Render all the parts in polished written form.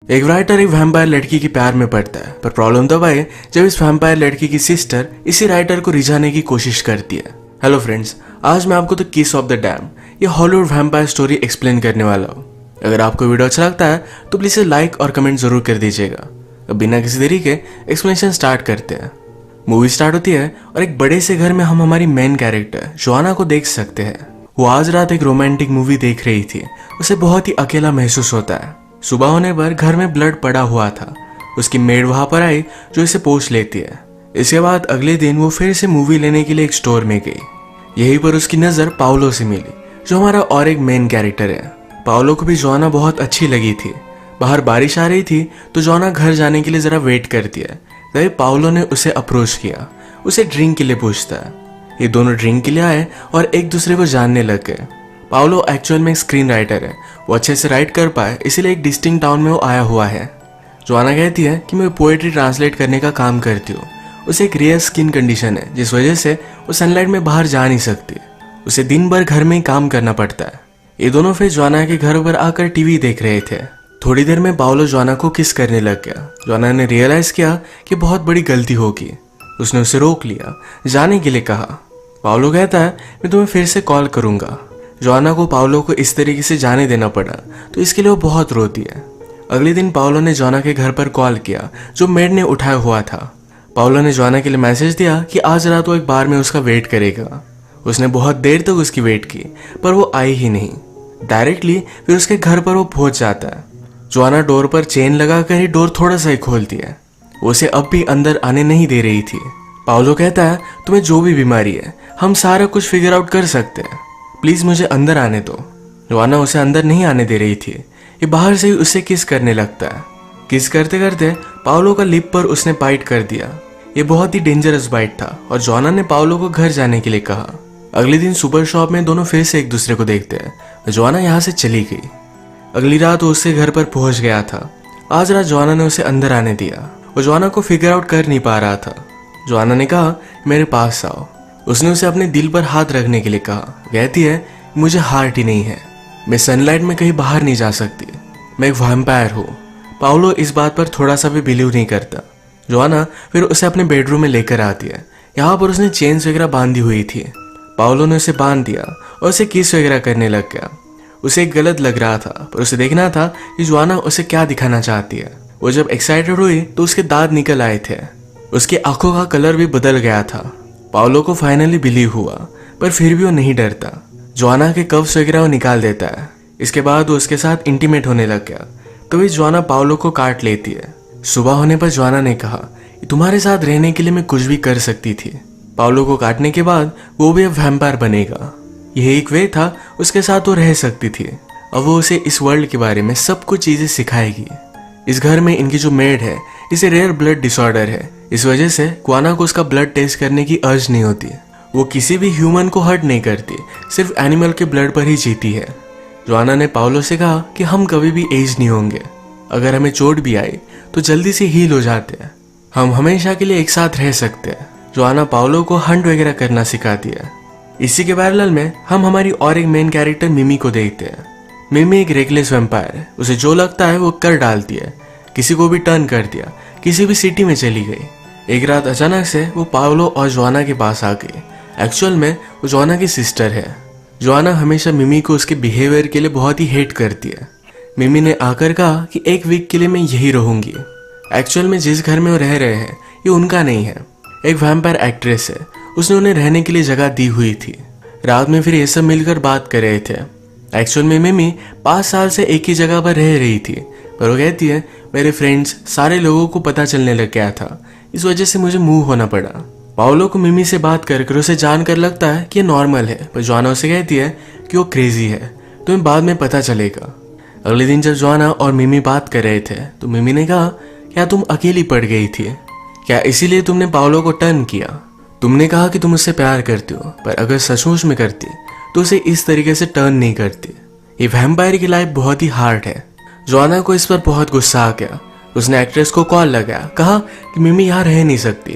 एक राइटर एक वैम्पायर लड़की के प्यार में पड़ता है, पर प्रॉब्लम तब आए जब इस वैम्पायर लड़की की सिस्टर इसी राइटर को रिझाने की कोशिश करती है। हेलो फ्रेंड्स, आज मैं आपको द किस ऑफ द डैम ये हॉलीवुड वैम्पायर स्टोरी एक्सप्लेन करने वाला हूँ। अगर आपको वीडियो अच्छा लगता है तो प्लीज लाइक और कमेंट जरूर कर दीजिएगा। अब बिना किसी देरी के एक्सप्लेनेशन स्टार्ट करते हैं। मूवी स्टार्ट होती है और एक बड़े से घर में हम हमारी मेन कैरेक्टर जोआना को देख सकते हैं। वो आज रात एक रोमांटिक मूवी देख रही थी। उसे बहुत ही अकेला महसूस होता है। सुबह होने पर घर में ब्लड पड़ा हुआ था। उसकी मेड वहां पर आई जो इसे पोंछ लेती है। इसके बाद अगले दिन वो फिर से मूवी लेने के लिए एक स्टोर में गई। यहीं पर उसकी नजर पाओलो से मिली, जो हमारा और एक मेन कैरेक्टर है। पाओलो को भी जोआना बहुत अच्छी लगी थी। बाहर बारिश आ रही थी तो जोआना घर जाने के लिए जरा वेट करती है। तभी पाओलो ने उसे अप्रोच किया। उसे ड्रिंक के लिए पूछता है। ये दोनों ड्रिंक के लिए आए और एक दूसरे को जानने लग गए। पाओलो एक्चुअल में एक स्क्रीन राइटर है। वो अच्छे से राइट कर पाए, इसीलिए एक डिस्टिंक्ट टाउन में वो आया हुआ है। जोआना कहती है कि मैं पोएट्री ट्रांसलेट करने का काम करती हूँ। उसे एक रेयर स्किन कंडीशन है, जिस वजह से वो सनलाइट में बाहर जा नहीं सकती। उसे दिन भर घर में ही काम करना पड़ता है। ये दोनों फिर जोआना के घर पर आकर टीवी देख रहे थे। थोड़ी देर में पाओलो जोआना को किस करने लग गया। जोआना ने रियलाइज किया कि बहुत बड़ी गलती होगी। उसने उसे रोक लिया, जाने के लिए कहा। पाओलो कहता है मैं तुम्हें फिर से कॉल करूंगा। जोआना को पाओलो को इस तरीके से जाने देना पड़ा, तो इसके लिए वो बहुत रोती है। अगले दिन पाओलो ने जोआना के घर पर कॉल किया, जो मेड ने उठाया हुआ था। पाओलो ने जोआना के लिए मैसेज दिया कि आज रात वो एक बार में उसका वेट करेगा। उसने बहुत देर तक उसकी वेट की, पर वो आई ही नहीं। डायरेक्टली फिर उसके घर पर वो पहुंच जाता है। जोआना डोर पर चेन लगाकर ही डोर थोड़ा सा ही खोलती है। वो उसे अब भी अंदर आने नहीं दे रही थी। पाओलो कहता है तुम्हें जो भी बीमारी है हम सारा कुछ फिगर आउट कर सकते हैं, प्लीज मुझे अंदर आने दो। जोआना उसे अंदर नहीं आने दे रही थी। ये बाहर से ही उसे किस करने लगता है। किस करते करते पाओलो का लिप पर उसने बाइट कर दिया। ये बहुत ही डेंजरस बाइट था और जोआना ने पाओलो को घर जाने के लिए कहा। अगले दिन सुपर शॉप में दोनों फिर से एक दूसरे को देखते हैं। जोआना यहाँ से चली गई। अगली रात वो उसके घर पर पहुंच गया था। आज रात जोआना ने उसे अंदर आने दिया। वो जोआना को फिगर आउट कर नहीं पा रहा था। जोआना ने कहा मेरे पास आओ। उसने उसे अपने दिल पर हाथ रखने के लिए कहा। कहती है मुझे हार्ट ही नहीं है, मैं सनलाइट में कहीं बाहर नहीं जा सकती, मैं एक वैम्पायर हूँ। पाओलो इस बात पर थोड़ा सा भी बिलीव नहीं करता। जोआना फिर उसे अपने बेडरूम में लेकर आती है। यहाँ पर उसने चेन्स वगैरह बांधी हुई थी। पाओलो ने उसे बांध दिया और उसे किस वगैरह करने लग गया। उसे गलत लग रहा था, पर उसे देखना था कि जोआना उसे क्या दिखाना चाहती है। वो जब एक्साइटेड हुई तो उसके दांत निकल आए थे। उसकी आंखों का कलर भी बदल गया था। पाओलो को फाइनली बिलीव हुआ, पर फिर भी वो नहीं डरता। जोआना के कव्स वगैरह वो निकाल देता है। इसके बाद वो उसके साथ इंटीमेट होने लग गया। तभी जोआना पाओलो को काट लेती है। सुबह होने पर जोआना ने कहा तुम्हारे साथ रहने के लिए मैं कुछ भी कर सकती थी। पाओलो को काटने के बाद वो भी अब वैम्पायर बनेगा। यह एक वे था उसके साथ वो रह सकती थी। अब वो उसे इस वर्ल्ड के बारे में सब कुछ चीजें सिखाएगी। इस घर में इनकी जो मेड है इसे रेयर ब्लड डिसऑर्डर है। इस वजह से जोआना को उसका ब्लड टेस्ट करने की अर्ज नहीं होती। वो किसी भी ह्यूमन को हर्ट नहीं करती, सिर्फ एनिमल के ब्लड पर ही जीती है। जोआना ने पाओलो से कहा कि हम कभी भी एज नहीं होंगे। अगर हमें चोट भी आई तो जल्दी से हील हो जाते हैं। हम हमेशा के लिए एक साथ रह सकते हैं। जोआना पाओलो को हंट वगैरह करना सिखाती है। इसी के पैरेलल में हम हमारी और एक मेन कैरेक्टर मिमी को देखते हैं। मिमी एक रेकलेस वैम्पायर है। उसे जो लगता है वो कर डालती है। किसी को भी टर्न कर दिया, किसी भी सिटी में चली गई। एक रात अचानक से वो पाओलो और जोआना के पास आ गई। एक्चुअल में वो जोआना की सिस्टर है। जोआना हमेशा मिमी को उसके बिहेवियर के लिए बहुत ही हेट करती है। मिमी ने आकर कहा कि एक वीक के लिए मैं यही रहूंगी। एक्चुअल में जिस घर में वो रह रहे हैं ये उनका नहीं है, एक वैम्पायर एक्ट्रेस है। उसने उन्हें रहने के लिए जगह दी हुई थी। रात में फिर ये सब मिलकर बात कर रहे थे। एक्चुअल में मिमी 5 साल से एक ही जगह पर रह रही थी, पर वो कहती है मेरे फ्रेंड्स सारे लोगों को पता चलने लग गया था, इस वजह से मुझे मूव होना पड़ा। पाओलो को मिमी से बात कर उसे जानकर लगता है कि ये नॉर्मल है, पर जोआना उसे कहती है कि वो क्रेजी है, तुम्हें बाद में पता चलेगा। अगले दिन जब जोआना और मिमी बात कर रहे थे तो मिमी ने कहा क्या तुम अकेली पड़ गई थी? क्या इसीलिए तुमने पाओलो को टर्न किया? तुमने कहा कि तुम उससे प्यार करती हो, पर अगर सचमुच में करती तो उसे इस तरीके से टर्न नहीं करती। ये वैम्पायर की लाइफ बहुत ही हार्ड है। जोआना को इस पर बहुत गुस्सा आ गया। उसने एक्ट्रेस को कॉल लगाया, कहा कि मिमी यहाँ रह नहीं सकती,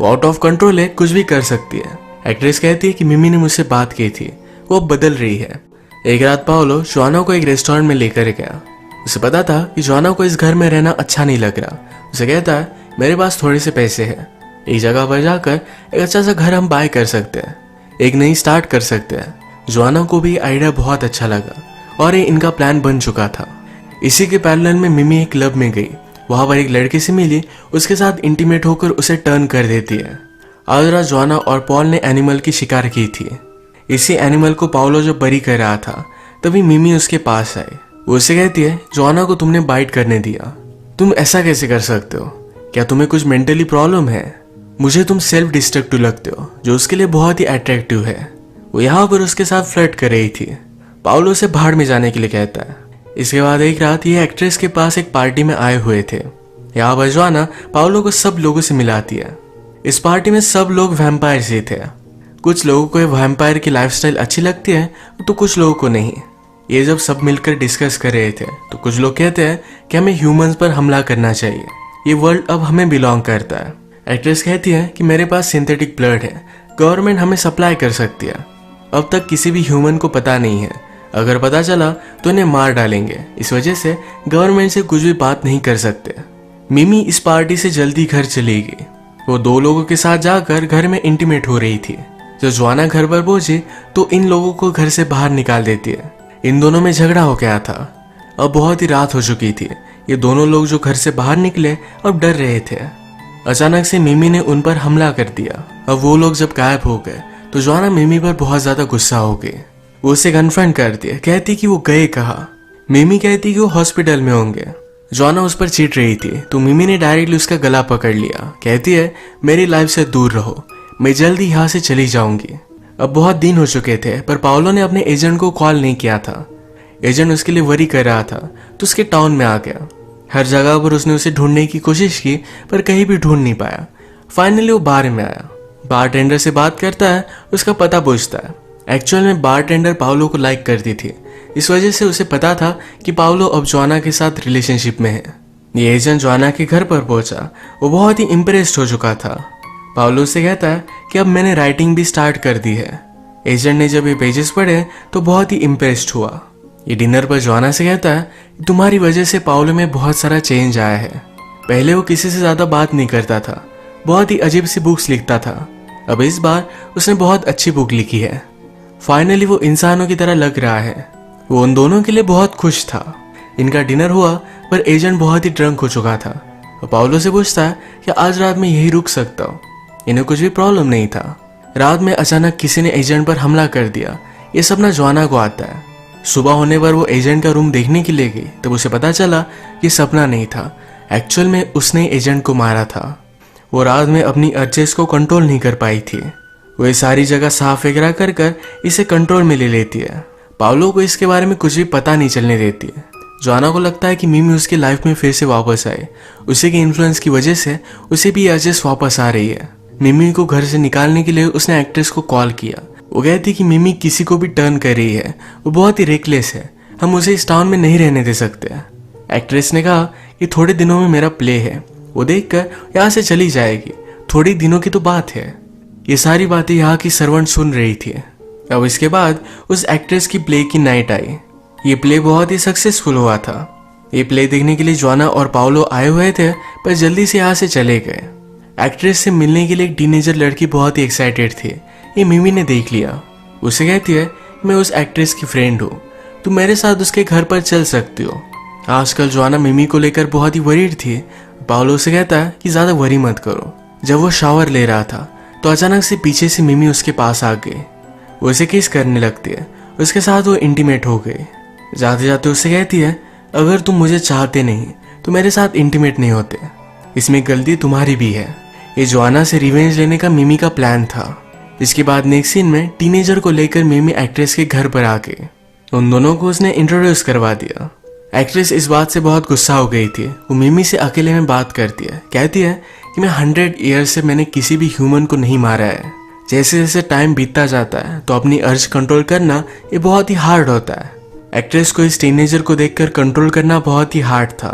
वो आउट ऑफ कंट्रोल है, कुछ भी कर सकती है। एक्ट्रेस कहती है कि मिमी ने मुझसे बात की थी, वो अब बदल रही है। एक रात पाओलो जोआना को एक रेस्टोरेंट में लेकर गया। उसे पता था कि जोआना को इस घर में रहना अच्छा नहीं लग रहा। उसे कहता है मेरे पास थोड़े से पैसे हैं, एक जगह पर जाकर एक अच्छा सा घर हम बाय कर सकते हैं, एक नई स्टार्ट कर सकते हैं। जोआना को भी आइडिया बहुत अच्छा लगा और ये इनका प्लान बन चुका था। इसी के पैरेलल में मिमी एक क्लब में गई, वहां पर एक लड़के से मिली, उसके साथ इंटीमेट होकर उसे टर्न कर देती है। आज रात जोआना और पॉल ने एनिमल की शिकार की थी। इसी एनिमल को पाउलो जब बरी कर रहा था तभी मिमी उसके पास आई। वो उसे कहती है जोआना को तुमने बाइट करने दिया, तुम ऐसा कैसे कर सकते हो, क्या तुम्हें कुछ मेंटली प्रॉब्लम है? मुझे तुम सेल्फ डिस्ट्रक्टिव लगते हो, जो उसके लिए बहुत ही अट्रैक्टिव है। वो यहाँ पर उसके साथ फ्लर्ट कर रही थी। पाउलो से भाड़ में जाने के लिए कहता है। इसके बाद एक रात ये एक्ट्रेस के पास एक पार्टी में आए हुए थे। यहाँ पर जोआना पाउलो को सब लोगों से मिलाती है। इस पार्टी में सब लोग वैम्पायर ही थे। कुछ लोगों को वैम्पायर की लाइफस्टाइल अच्छी लगती है तो कुछ लोगों को नहीं। ये जब सब मिलकर डिस्कस कर रहे थे तो कुछ लोग कहते हैं कि हमें ह्यूमंस पर हमला करना चाहिए, ये वर्ल्ड अब हमें बिलोंग करता है। एक्ट्रेस कहती है कि मेरे पास सिंथेटिक ब्लड है, गवर्नमेंट हमें सप्लाई कर सकती है। अब तक किसी भी ह्यूमन को पता नहीं है, अगर पता चला तो इन्हें मार डालेंगे, इस वजह से गवर्नमेंट से कुछ भी बात नहीं कर सकते। मिमी इस पार्टी से जल्दी घर चली गई। वो दो लोगों के साथ जाकर घर में इंटीमेट हो रही थी। जब जोआना घर पर पहुंची तो इन लोगों को घर से बाहर निकाल देती है। इन दोनों में झगड़ा हो गया था। अब बहुत ही रात हो चुकी थी। ये दोनों लोग जो घर से बाहर निकले अब डर रहे थे। अचानक से मिमी ने उन पर हमला कर दिया। अब वो लोग जब गायब हो गए तो जोआना मिमी पर बहुत ज्यादा गुस्सा हो गई। वो उसे कन्फ्रंट करती है, कहती कि वो गए कहाँ। मिमी कहती कि वो हॉस्पिटल में होंगे। जोआना उस पर चीट रही थी तो मिमी ने डायरेक्टली उसका गला पकड़ लिया। कहती है मेरी लाइफ से दूर रहो, मैं जल्दी यहाँ से चली जाऊंगी। अब बहुत दिन हो चुके थे पर पाउलो ने अपने एजेंट को कॉल नहीं किया था। एजेंट उसके लिए वरी कर रहा था तो उसके टाउन में आ गया। हर जगह पर उसने उसे ढूंढने की कोशिश की पर कहीं भी ढूंढ नहीं पाया। फाइनली वो बार में आया। बारटेंडर से बात करता है, उसका पता पूछता है। एक्चुअल में बारटेंडर पाउलो को लाइक करती थी, इस वजह से उसे पता था कि पाउलो अब जोआना के साथ रिलेशनशिप में है। ये एजेंट जोआना के घर पर पहुंचा। वो बहुत ही इम्प्रेस्ड हो चुका था। पाउलो से कहता है कि अब मैंने राइटिंग भी स्टार्ट कर दी है। एजेंट ने जब ये पेजेस पढ़े तो बहुत ही इम्प्रेस्ड हुआ। ये डिनर पर जोआना से कहता है तुम्हारी वजह से पाउलो में बहुत सारा चेंज आया है। पहले वो किसी से ज्यादा बात नहीं करता था, बहुत ही अजीब सी बुक्स लिखता था। अब इस बार उसने बहुत अच्छी बुक लिखी है। फाइनली वो इंसानों की तरह लग रहा है। वो उन दोनों के लिए बहुत खुश था। इनका डिनर हुआ पर एजेंट बहुत ही ड्रंक हो चुका था। और पाउलो से पूछता है कि आज रात में यही रुक सकता हूँ। इन्हें कुछ भी प्रॉब्लम नहीं था। रात में अचानक किसी ने एजेंट पर हमला कर दिया। ये सपना जोआना को आता है। सुबह होने पर वो एजेंट का रूम देखने के लिए गई तब उसे पता चला कि सपना नहीं था, एक्चुअल में उसने एजेंट को मारा था। वो रात में अपनी अर्जेस को कंट्रोल नहीं कर पाई थी। वो ये सारी जगह साफ वगैरह कर कर इसे कंट्रोल में ले लेती है। पाउलो को इसके बारे में कुछ भी पता नहीं चलने देती है। जोआना को लगता है कि मिमी उसकी लाइफ में फिर से वापस आए। उसी के इन्फ्लुएंस की वजह से उसे भी अर्जेस वापस आ रही है। मिमी को घर से निकालने के लिए उसने एक्ट्रेस को कॉल किया। वो कहती कि मिमी किसी को भी टर्न कर रही है, वो बहुत ही रेकलेस है, हम उसे इस टाउन में नहीं रहने दे सकते। एक्ट्रेस ने कहा कि थोड़े दिनों में मेरा प्ले है, वो देखकर यहाँ से चली जाएगी, थोड़ी दिनों की तो बात है। ये सारी बातें यहाँ की सर्वेंट सुन रही थी। अब इसके बाद उस एक्ट्रेस की प्ले की नाइट आई। ये प्ले बहुत ही सक्सेसफुल हुआ था। ये प्ले देखने के लिए जोआना और पाउलो आए हुए थे पर जल्दी से यहाँ से चले गए। एक्ट्रेस से मिलने के लिए एक टीनेजर लड़की बहुत ही एक्साइटेड थी। ये मिमी ने देख लिया। उसे कहती है मैं उस एक्ट्रेस की फ्रेंड हूँ, तुम मेरे साथ उसके घर पर चल सकती हो। आजकल जोआना मिमी को लेकर बहुत ही वरीड थी। पाउलो से कहता है कि ज्यादा वरी मत करो। जब वो शावर ले रहा था तो अचानक से पीछे से मिमी उसके पास आ गई। वो उसे किस करने लगती है, उसके साथ वो इंटीमेट हो गई। जाते जाते उससे कहती है अगर तुम मुझे चाहते नहीं तो मेरे साथ इंटीमेट नहीं होते, इसमें गलती तुम्हारी भी है। ये जोआना से रिवेंज लेने का मिमी का प्लान था। इसके बाद नेक्स्ट सीन में टीनेजर को लेकर मिमी एक्ट्रेस के घर पर आ गई। उन दोनों को उसने इंट्रोड्यूस करवा दिया। एक्ट्रेस इस बात से बहुत गुस्सा हो गई थी। वो मिमी से अकेले में बात करती है, कहती है कि मैं 100 ईयर से मैंने किसी भी ह्यूमन को नहीं मारा है। जैसे जैसे टाइम बीतता जाता है तो अपनी अर्ज कंट्रोल करना ये बहुत ही हार्ड होता है। एक्ट्रेस को इस टीनेजर को देखकर कंट्रोल करना बहुत ही हार्ड था।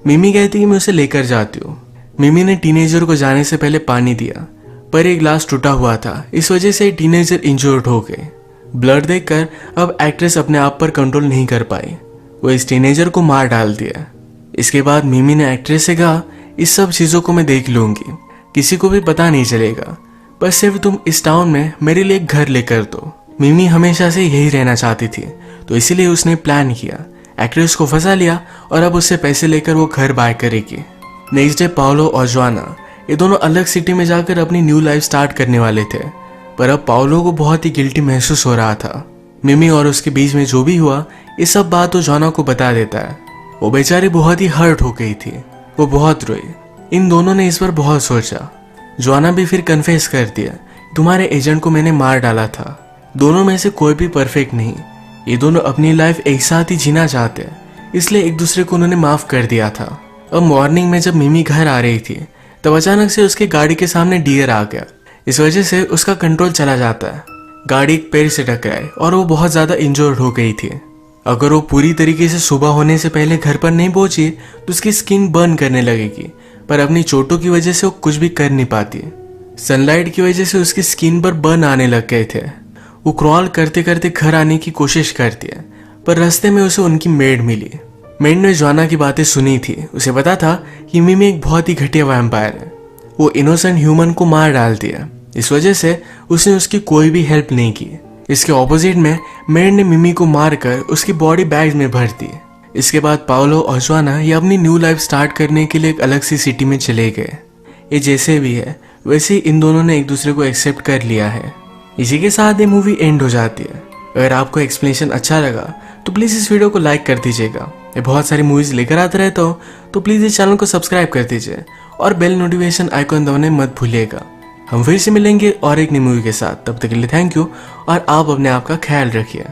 मिमी कहती कि मैं उसे लेकर जाती हूँ। मिमी ने टीनेजर को जाने से पहले पानी दिया पर एक ग्लास टूटा हुआ था, इस वजह से टीनेजर इंजर्ड हो गए। ब्लड देखकर अब एक्ट्रेस अपने आप पर कंट्रोल नहीं कर पाई। वो इस टीनेजर को मार डाल दिया। इसके बाद मिमी ने एक्ट्रेस से कहा, इस सब चीज़ों को मैं देख लूंगी, किसी को भी पता नहीं चलेगा, बस सिर्फ तुम इस टाउन में मेरे लिए एक घर लेकर दो। मिमी हमेशा से यही रहना चाहती थी, तो इसीलिए उसने प्लान किया, एक्ट्रेस को फंसा लिया और अब उससे पैसे लेकर वो घर बाय करेगी। नेक्स्ट डे पाओलो और जोआना ये दोनों अलग सिटी में जाकर अपनी न्यू लाइफ स्टार्ट करने वाले थे, पर अब पाओलो को बहुत ही गिल्टी महसूस हो रहा था। मिमी और उसके बीच में जो भी हुआ ये सब बात वो जोआना को बता देता है। वो बेचारी बहुत ही हर्ट हो गई थी, वो बहुत रोई। इन दोनों ने इस पर बहुत सोचा। जोआना भी फिर कन्फेस कर दिया, तुम्हारे एजेंट को मैंने मार डाला था। दोनों में से कोई भी परफेक्ट नहीं, ये दोनों अपनी लाइफ एक साथ ही जीना चाहते, इसलिए एक दूसरे को उन्होंने माफ कर दिया था। अब मॉर्निंग में जब मिमी घर आ रही थी तब अचानक से उसके गाड़ी के सामने डियर आ गया। इस वजह से उसका कंट्रोल चला जाता है। गाड़ी एक पेड़ से टकराई और वो बहुत ज्यादा इंजर्ड हो गई थी। अगर वो पूरी तरीके से सुबह होने से पहले घर पर नहीं पहुंची तो उसकी स्किन बर्न करने लगेगी, पर अपनी चोटों की वजह से वो कुछ भी कर नहीं पाती। सनलाइट की वजह से उसकी स्किन पर बर्न आने लग गए थे। वो क्रॉल करते करते घर आने की कोशिश करती है, पर रास्ते में उसे उनकी मेड मिली। मेड ने जोआना की बातें सुनी थी, उसे पता था कि मिमी एक बहुत ही घटिया वैम्पायर है। वो इनोसेंट ह्यूमन को मार डालती है, इस वजह से उसने उसकी कोई भी हेल्प नहीं की। इसके ऑपोजिट में मेड ने मिमी को मारकर उसकी बॉडी बैग में भर दी। इसके बाद पाओलो और जोआना ये अपनी न्यू लाइफ स्टार्ट करने के लिए एक अलग सी सिटी में चले गए। ये जैसे भी है वैसे ही इन दोनों ने एक दूसरे को एक्सेप्ट कर लिया है। इसी के साथ ये मूवी एंड हो जाती है। अगर आपको एक्सप्लेनेशन अच्छा लगा तो प्लीज़ इस वीडियो को लाइक कर दीजिएगा। ये बहुत सारी मूवीज़ लेकर आता रहता हूँ, तो प्लीज़ इस चैनल को सब्सक्राइब कर दीजिए और बेल नोटिफिकेशन आइकॉन दबाने मत भूलिएगा। हम फिर से मिलेंगे और एक नई मूवी के साथ, तब तक के लिए थैंक यू और आप अपने आप का ख्याल रखिए।